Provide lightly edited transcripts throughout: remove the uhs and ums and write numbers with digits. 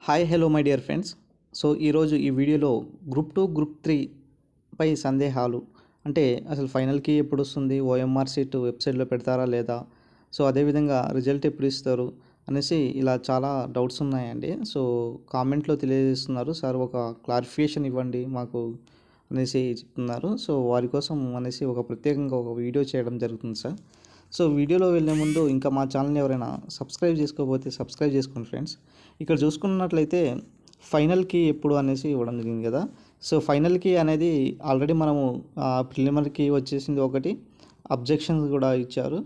Hi hello my dear friends. ఈరోజు ఈ వీడియోలో గ్రూప్ 2 గ్రూప్ 3 పై సందేహాలు అంటే అసలు ఫైనల్కి ఎప్పుడు వస్తుంది, ఓఎంఆర్ సీట్ వెబ్సైట్లో పెడతారా లేదా, అదేవిధంగా రిజల్ట్ ఎప్పుడు ఇస్తారు అనేసి ఇలా చాలా డౌట్స్ ఉన్నాయండి. కామెంట్లో తెలియజేస్తున్నారు, సార్ ఒక క్లారిఫికేషన్ ఇవ్వండి మాకు అనేసి చెప్తున్నారు. వారి కోసం అనేసి ప్రత్యేకంగా ఒక వీడియో చేయడం జరుగుతుంది సార్. వీడియోలో వెళ్ళే ముందు ఇంకా మా ఛానల్ని ఎవరైనా సబ్స్క్రైబ్ చేసుకోకపోతే సబ్స్క్రైబ్ చేసుకోండి ఫ్రెండ్స్. ఇక్కడ చూసుకున్నట్లయితే ఫైనల్కి ఎప్పుడు అనేసి ఇవ్వడం జరిగింది కదా. ఫైనల్కి అనేది ఆల్రెడీ మనము ప్రిలిమినరీకి వచ్చేసింది ఒకటి, అబ్జెక్షన్స్ కూడా ఇచ్చారు.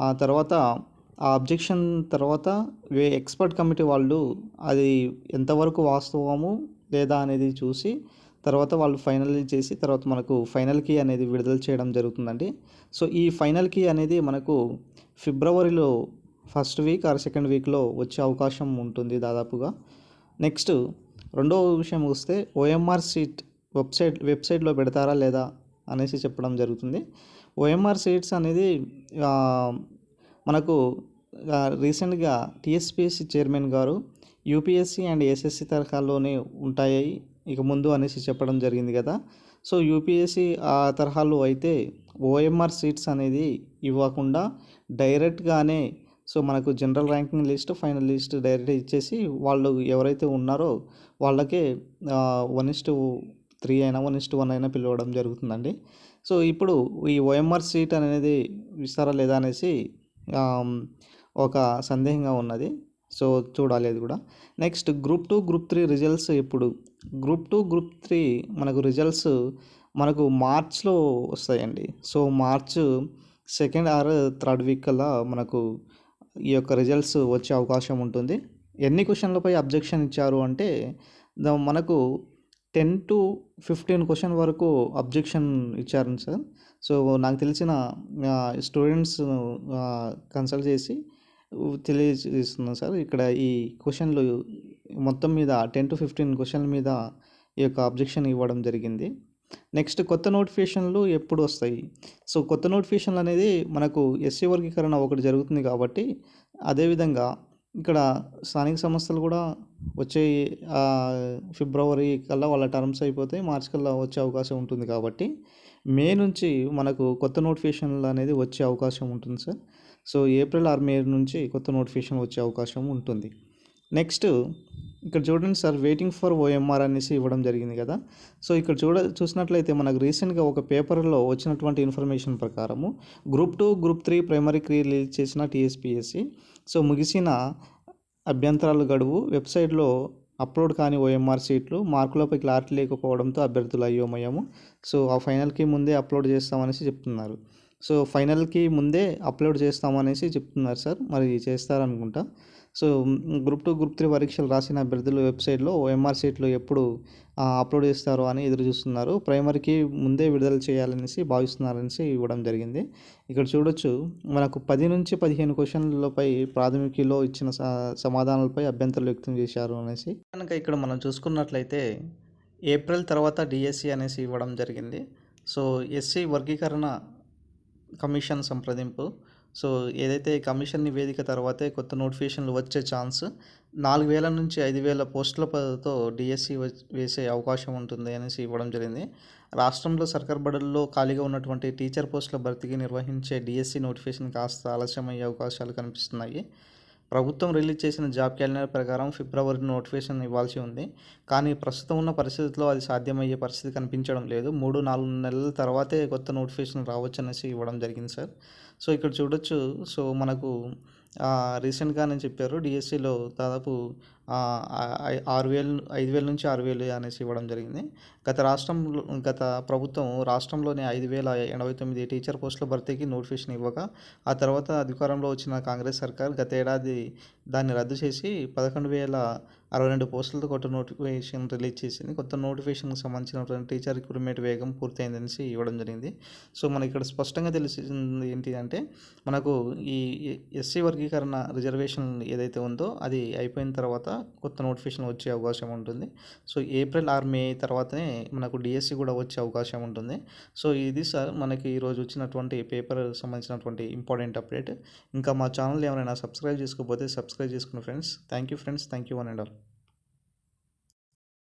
ఆ తర్వాత ఆ అబ్జెక్షన్ తర్వాత ఎక్స్పర్ట్ కమిటీ వాళ్ళు అది ఎంతవరకు వాస్తవము లేదా అనేది చూసి తర్వాత వాళ్ళు ఫైనల్ చేసి తర్వాత మనకు ఫైనల్ కీ అనేది విడుదల చేయడం జరుగుతుందండి. ఈ ఫైనల్ కీ అనేది మనకు ఫిబ్రవరిలో ఫస్ట్ వీక్ ఆర్ సెకండ్ వీక్లో వచ్చే అవకాశం ఉంటుంది దాదాపుగా. నెక్స్ట్ రెండవ విషయం వస్తే ఓఎంఆర్ సీట్ వెబ్సైట్లో పెడతారా లేదా అనేసి చెప్పడం జరుగుతుంది. ఓఎంఆర్ సీట్స్ అనేది మనకు రీసెంట్గా టీఎస్పీఎస్సీ చైర్మన్ గారు యూపీఎస్సీ అండ్ ఎస్ఎస్సీ తరహాలోనే ఉంటాయి ఇక ముందు అనేసి చెప్పడం జరిగింది కదా. యూపీఎస్సీ ఆ తరహాలో అయితే ఓఎంఆర్ సీట్స్ అనేది ఇవ్వకుండా డైరెక్ట్గానే మనకు general ranking list, final list direct ఇచ్చేసి వాళ్ళు ఎవరైతే ఉన్నారో వాళ్ళకే 1:3 అయినా 1:1 అయినా పిలవడం జరుగుతుందండి. ఇప్పుడు ఈ ఓఎంఆర్ సీట్ అనేది ఇస్తారా లేదా అనేసి ఒక సందేహంగా ఉన్నది. చూడాలి అది కూడా. నెక్స్ట్ గ్రూప్ 2 గ్రూప్ 3 రిజల్ట్స్ ఎప్పుడు? గ్రూప్ 2 గ్రూప్ 3 మనకు రిజల్ట్స్ మనకు మార్చ్లో వస్తాయండి. March second or third week కల్లా మనకు ఈ యొక్క రిజల్ట్స్ వచ్చే అవకాశం ఉంటుంది. ఎన్ని క్వశ్చన్లపై అబ్జెక్షన్ ఇచ్చారు అంటే మనకు 10 to 15 క్వశ్చన్ వరకు అబ్జెక్షన్ ఇచ్చారు సార్. నాకు తెలిసిన స్టూడెంట్స్ కన్సల్ట్ చేసి తెలియజేస్తున్నాను సార్. ఇక్కడ ఈ క్వశ్చన్లు మొత్తం మీద 10 to 15 క్వశ్చన్ల మీద ఈ యొక్క అబ్జెక్షన్ ఇవ్వడం జరిగింది. నెక్స్ట్ కొత్త నోటిఫికేషన్లు ఎప్పుడు వస్తాయి? కొత్త నోటిఫికేషన్లు అనేది మనకు ఎస్సీ వర్గీకరణ ఒకటి జరుగుతుంది కాబట్టి అదేవిధంగా ఇక్కడ స్థానిక సంస్థలు కూడా వచ్చే ఫిబ్రవరి కల్లా వాళ్ళ టర్మ్స్ అయిపోతాయి, మార్చ్ కల్లా వచ్చే అవకాశం ఉంటుంది కాబట్టి మే నుంచి మనకు కొత్త నోటిఫికేషన్లు అనేది వచ్చే అవకాశం ఉంటుంది సార్. ఏప్రిల్ ఆర్ మే నుంచి కొత్త నోటిఫికేషన్ వచ్చే అవకాశం ఉంటుంది. నెక్స్ట్ ఇక్కడ చూడండి సార్, వెయిటింగ్ ఫర్ ఓఎంఆర్ అనేసి ఇవ్వడం జరిగింది కదా. ఇక్కడ చూసినట్లయితే మనకు రీసెంట్గా ఒక పేపర్లో వచ్చినటువంటి ఇన్ఫర్మేషన్ ప్రకారము గ్రూప్ 2 గ్రూప్ 3 ప్రైమరీకి రిలీజ్ చేసిన టీఎస్పీఎస్సీ ముగిసిన అభ్యంతరాల గడువు, వెబ్సైట్లో అప్లోడ్ కాని ఓఎంఆర్ సీట్లు, మార్కులపై క్లారిటీ లేకపోవడంతో అభ్యర్థులు అయోమయము. ఆ ఫైనల్కి ముందే అప్లోడ్ చేస్తామనేసి చెప్తున్నారు. ఫైనల్కి ముందే అప్లోడ్ చేస్తామనేసి చెప్తున్నారు సార్. మరి చేస్తారనుకుంటా. గ్రూప్ 2 గ్రూప్ 3 పరీక్షలు రాసిన అభ్యర్థులు వెబ్సైట్లో ఓఎంఆర్ సీట్లు ఎప్పుడు అప్లోడ్ చేస్తారో అని ఎదురు చూస్తున్నారు. ప్రైమరీకి ముందే విడుదల చేయాలనేసి భావిస్తున్నారనేసి ఇవ్వడం జరిగింది. ఇక్కడ చూడొచ్చు మనకు 10 నుంచి 15 క్వశ్చన్లపై ప్రాథమికలో ఇచ్చిన సమాధానాలపై అభ్యంతరాలు వ్యక్తం చేశారు అనేసి. కనుక ఇక్కడ మనం చూసుకున్నట్లయితే ఏప్రిల్ తర్వాత డిఎస్సి అనేసి ఇవ్వడం జరిగింది. ఎస్సీ వర్గీకరణ కమిషన్ సంప్రదింపు. ఏదైతే కమిషన్ నివేదిక తర్వాతే కొత్త నోటిఫికేషన్లు వచ్చే ఛాన్స్ 4,000 నుంచి 5,000 పోస్టులతో డిఎస్సి వేసే అవకాశం ఉంటుంది అనేసి ఇవ్వడం జరిగింది. రాష్ట్రంలో సర్కార్ బడుల్లో ఖాళీగా ఉన్నటువంటి టీచర్ పోస్టుల భర్తీకి నిర్వహించే డిఎస్సి నోటిఫికేషన్ కాస్త ఆలస్యమయ్యే అవకాశాలు కనిపిస్తున్నాయి. ప్రభుత్వం రిలీజ్ చేసిన జాబ్ క్యాలెండర్ ప్రకారం ఫిబ్రవరి నోటిఫికేషన్ ఇవ్వాల్సి ఉంది. కానీ ప్రస్తుతం ఉన్న పరిస్థితుల్లో అది సాధ్యమయ్యే పరిస్థితి కనిపించడం లేదు. 3-4 నెలల తర్వాతే కొత్త నోటిఫికేషన్ రావచ్చు అనేసి ఇవ్వడం జరిగింది సార్. ఇక్కడ చూడొచ్చు. మనకు రీసెంట్గానే చెప్పారు డిఎస్సిలో దాదాపు 5,000 నుంచి 6,000 అనేసి ఇవ్వడం జరిగింది. గత ప్రభుత్వం రాష్ట్రంలోని 5,089 టీచర్ పోస్టుల భర్తీకి నోటిఫికేషన్ ఇవ్వగా ఆ తర్వాత అధికారంలో వచ్చిన కాంగ్రెస్ సర్కార్ గత ఏడాది దాన్ని రద్దు చేసి 11,062 పోస్టులతో కొత్త నోటిఫికేషన్ రిలీజ్ చేసింది. కొత్త నోటిఫికేషన్కి సంబంధించినటువంటి టీచర్ రిక్రూట్మెంట్ వేగం పూర్తయిందనేసి ఇవ్వడం జరిగింది. మనకి ఇక్కడ స్పష్టంగా తెలిసింది ఏంటి అంటే మనకు ఈ ఎస్సీ వర్గీకరణ రిజర్వేషన్ ఏదైతే ఉందో అది అయిపోయిన తర్వాత కొత్త నోటిఫికేషన్ వచ్చే అవకాశం ఉంటుంది. ఏప్రిల్ ఆర్ మే తర్వాతనే మనకు డిఎస్సి కూడా వచ్చే అవకాశం ఉంటుంది. ఇది సార్ మనకి ఈరోజు వచ్చినటువంటి పేపర్ సంబంధించినటువంటి ఇంపార్టెంట్ అప్డేట్. ఇంకా మా ఛానల్ ఎవరైనా సబ్స్క్రైబ్ చేసుకోకపోతే సబ్స్క్రైబ్ చేసుకుని friends. Thank you friends. Thank you one and all.